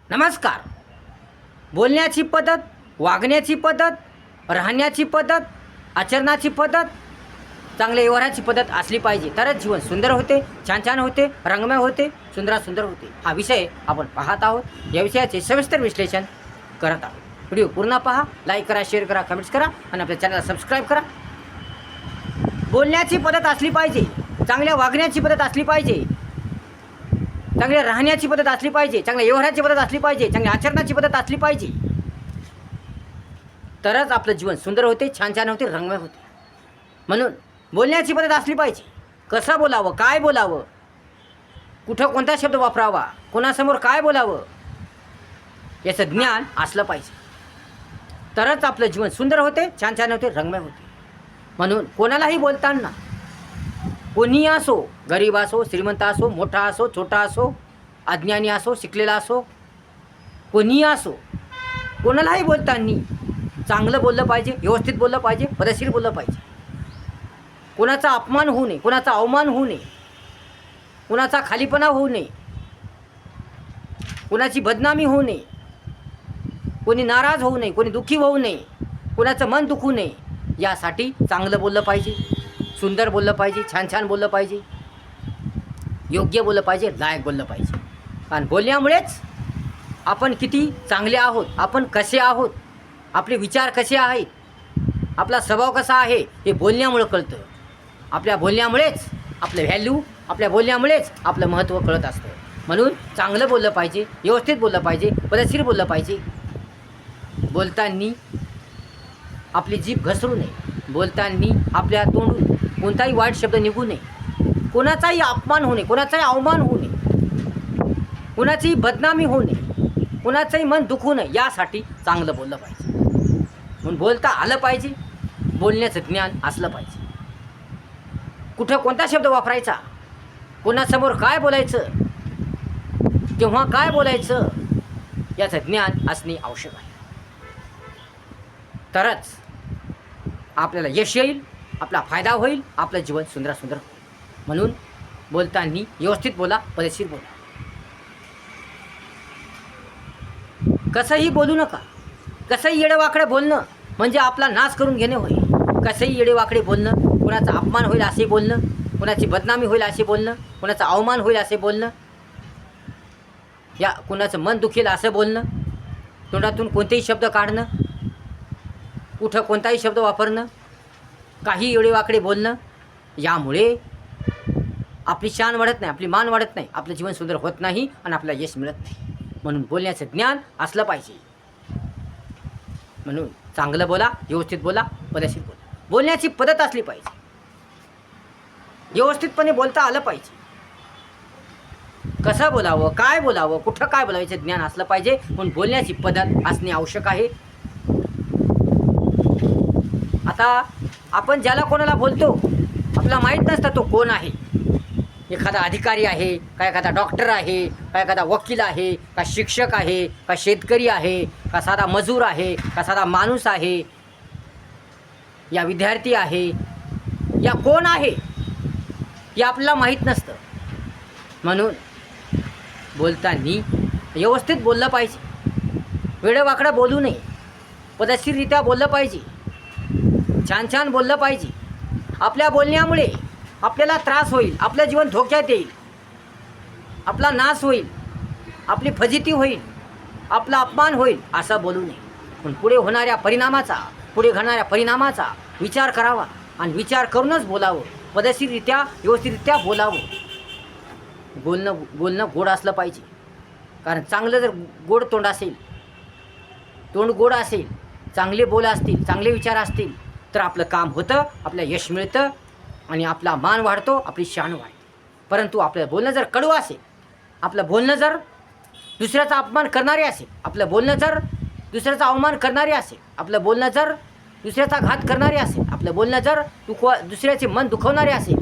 नमस्कार. बोलण्याची पद्धत, वागण्याची पद्धत, राहण्याची पद्धत, आचरणाची पद्धत, चांगल्या व्यवहाराची पद्धत असली पाहिजे तरच जीवन सुंदर होते, छान छान होते, रंगमय होते, सुंदर होते. हा विषय आपण पाहत आहोत. या विषयाचे सविस्तर विश्लेषण करत आहोत. व्हिडिओ पूर्ण पहा, लाईक करा, शेअर करा, कमेंट्स करा आणि आपल्या चॅनलला सबस्क्राईब करा. बोलण्याची पद्धत असली पाहिजे, चांगल्या वागण्याची पद्धत असली पाहिजे, चांगल्या राहण्याची पद्धत असली पाहिजे, चांगल्या व्यवहाराची पद्धत असली पाहिजे, चांगल्या आचरणाची पद्धत असली पाहिजे, तरच आपलं जीवन सुंदर होते, छान छान होते, रंगमय होते. म्हणून बोलण्याची पद्धत असली पाहिजे. कसं बोलावं, काय बोलावं, कुठं कोणता शब्द वापरावा, कोणासमोर काय बोलावं, याचं ज्ञान असलं पाहिजे. तरच आपलं जीवन सुंदर होते, छान छान होते, रंगमय होते. म्हणून कोणालाही बोलताना, कोणीही असो, गरीब असो, श्रीमंत असो, मोठा असो, छोटा असो, अज्ञानी असो, शिकलेला असो, कोणीही असो, कोणालाही बोलताना चांगलं बोललं पाहिजे, व्यवस्थित बोललं पाहिजे, पद्धतशीर बोललं पाहिजे. कोणाचा अपमान होऊ नये, कोणाचा अवमान होऊ नये, कोणाचा खालीपणा होऊ नये, कोणाची बदनामी होऊ नये, कोणी नाराज होऊ नये, कोणी दुःखी होऊ नये, कोणाचं मन दुखू नये, यासाठी चांगलं बोललं पाहिजे, सुंदर बोललं पाहिजे, छान छान बोललं पाहिजे, योग्य बोललं पाहिजे, लायक बोललं पाहिजे. कारण बोलण्यामुळेच आपण किती चांगले आहोत, आपण कसे आहोत, आपले विचार कसे आहेत, आपला स्वभाव कसा आहे, हे बोलण्यामुळं कळतं. आपल्या बोलण्यामुळेच आपलं व्हॅल्यू, आपल्या बोलण्यामुळेच आपलं महत्त्व कळत असतं. म्हणून चांगलं बोललं पाहिजे, व्यवस्थित बोललं पाहिजे, पद्धतशीर बोललं पाहिजे. बोलताना आपली जीभ घसरू नये, बोलताना आपल्या तोंडून कोणताही वाईट शब्द निघू नये, कोणाचाही अपमान होऊ नये, कोणाचाही अवमान होऊ नये, कोणाचीही बदनामी होऊ नये, कोणाचंही मन दुखू नये, यासाठी चांगलं बोललं पाहिजे. म्हणून बोलता आलं पाहिजे, बोलण्याचं ज्ञान असलं पाहिजे. कुठं कोणता शब्द वापरायचा, कोणासमोर काय बोलायचं, केव्हा काय बोलायचं, याचं ज्ञान असणे आवश्यक आहे. तरच आपल्याला यश येईल, आपला फायदा होईल, आपलं जीवन सुंदर होईल. म्हणून बोलताना व्यवस्थित बोला, पद्धतशीर बोला. कसंही बोलू नका. कसंही येडेवाकडे बोलणं म्हणजे आपला नाश करून घेणे होय. कसंही येडेवाकडे बोलणं, कोणाचा अपमान होईल असे बोलणं, कोणाची बदनामी होईल असे बोलणं, कोणाचा अवमान होईल असे बोलणं, या कोणाचं मन दुखेल असं बोलणं, तोंडातून कोणतेही शब्द काढणं, कुठं कोणताही शब्द वापरणं, काही येडेवाकडे बोलणं, यामुळे आपली शान वाढत नाही, आपली मान वाढत नाही, आपलं जीवन सुंदर होत नाही आणि आपल्याला यश मिळत नाही. म्हणून बोलण्याचं ज्ञान असलं पाहिजे. म्हणून चांगलं बोला, व्यवस्थित बोला, पद्धतशीर बोला. बोलण्याची पद्धत असली पाहिजे, व्यवस्थितपणे बोलता आलं पाहिजे. कसं बोलावं, काय बोलावं, कुठं काय बोलावं, याचं ज्ञान असलं पाहिजे. म्हणून बोलण्याची पद्धत असणे आवश्यक आहे. आता आपण ज्याला कोणाला बोलतो, आपल्याला माहीत नसतं तो कोण आहे. एखादा अधिकारी आहे का, एखादा डॉक्टर आहे का, एखादा वकील आहे का, शिक्षक आहे का, शेतकरी आहे का, साधा मजूर आहे का, साधा माणूस आहे, या विद्यार्थी आहे, या कोण आहे, हे आपल्याला माहीत नसतं. म्हणून बोलताना व्यवस्थित बोललं पाहिजे, वेडंवाकडं बोलू नये, पद्धतशीररित्या बोललं पाहिजे, छान छान बोललं पाहिजे. आपल्या बोलण्यामुळे आपल्याला त्रास होईल, आपलं जीवन धोक्यात येईल, आपला नाश होईल, आपली फजिती होईल, आपला अपमान होईल, असं बोलू नये. पण पुढे घडणाऱ्या परिणामाचा विचार करावा आणि विचार करूनच बोलावं, पद्धतशीररित्या, व्यवस्थितरित्या बोलावं. बोलणं गोड असलं पाहिजे. कारण चांगलं जर गोड तोंड असेल, तोंड गोड असेल, चांगले बोल असतील, चांगले विचार असतील, तर आपलं काम होतं, आपल्याला यश मिळतं आणि आपला मान वाढतो, आपली शान वाढते. परंतु आपलं बोलणं जर कडू असेल, आपलं बोलणं जर दुसऱ्याचा अपमान करणारे असेल, आपलं बोलणं जर दुसऱ्याचा अवमान करणारे असेल, आपलं बोलणं जर दुसऱ्याचा घात करणारे असेल, आपलं बोलणं जर दुसऱ्याचे मन दुखवणारे असेल,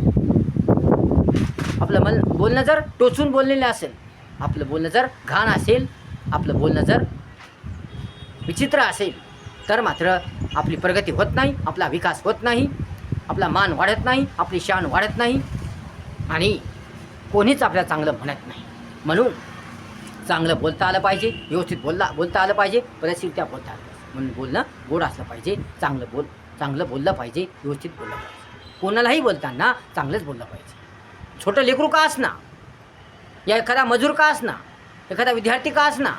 आपलं बोलणं जर टोचून बोललेलं असेल, आपलं बोलणं जर घाण असेल, आपलं बोलणं जर विचित्र असेल, तर मात्र आपली प्रगती होत नाही, आपला विकास होत नाही, आपला मान वाढत नाही, आपली शान वाढत नाही आणि कोणीच आपल्याला चांगलं म्हणत नाही. म्हणून चांगलं बोलता आलं पाहिजे, व्यवस्थित बोलता आलं पाहिजे, पद्धतशीररित्या बोलता आलं पाहिजे. म्हणून बोलणं गोड असलं पाहिजे, चांगलं बोललं पाहिजे, व्यवस्थित बोललं पाहिजे. कोणालाही बोलताना चांगलंच बोललं पाहिजे. छोटं लेकरू का असना, या एखादा मजूर का असना, एखादा विद्यार्थी का असना,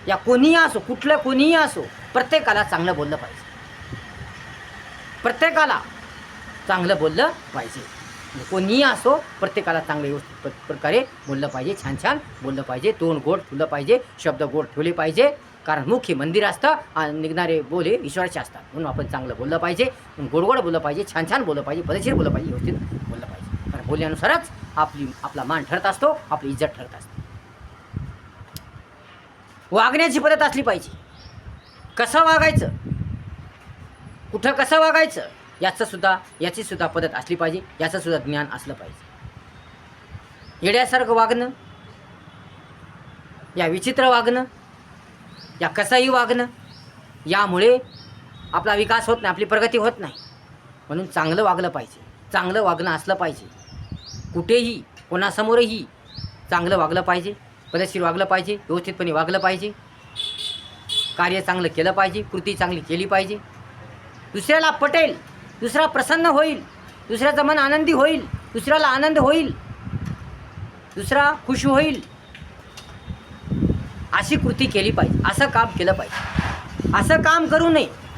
या कोणीही असो, कुठलं कोणीही असो, प्रत्येकाला चांगलं बोललं पाहिजे. प्रत्येकाला चांगलं बोललं पाहिजे. कोणीही असो, प्रत्येकाला चांगलं व्यवस्थित प्रकारे बोललं पाहिजे, छान छान बोललं पाहिजे, तोंड गोड ठेवलं पाहिजे, शब्द गोड ठेवले पाहिजे. कारण मुख्य मंदिर असतं आणि निघणारे बोले ईश्वराचे असतात. म्हणून आपण चांगलं बोललं पाहिजे, गोड बोललं पाहिजे, छान छान बोललं पाहिजे, पद्धतशीर बोललं पाहिजे, व्यवस्थित बोललं पाहिजे. कारण बोलण्यानुसारच आपला मान ठरत असतो, आपली इज्जत ठरत असते. वागण्याची पद्धत असली पाहिजे. कसं वागायचं, कुठं कसं वागायचं, याची सुद्धा पद्धत असली पाहिजे, याचं सुद्धा ज्ञान असलं पाहिजे. येड्यासारखं वागणं, या विचित्र वागणं, या कसंही वागणं, यामुळे आपला विकास होत नाही, आपली प्रगती होत नाही. म्हणून चांगलं वागलं पाहिजे, चांगलं वागणं असलं पाहिजे. कुठेही कोणासमोरही चांगलं वागलं पाहिजे, पद्धतशीर वागलं पाहिजे, व्यवस्थितपणे वागलं पाहिजे, कार्य चांगलं केलं पाहिजे, कृती चांगली केली पाहिजे. दुसऱ्याला पटेल, दुसरा प्रसन्न होईल, दुसऱ्याचं मन आनंदी होईल, दुसऱ्याला आनंद होईल, दुसरा खुश होईल, अशी कृती केली पाहिजे, असं काम केलं पाहिजे. असं काम करू नये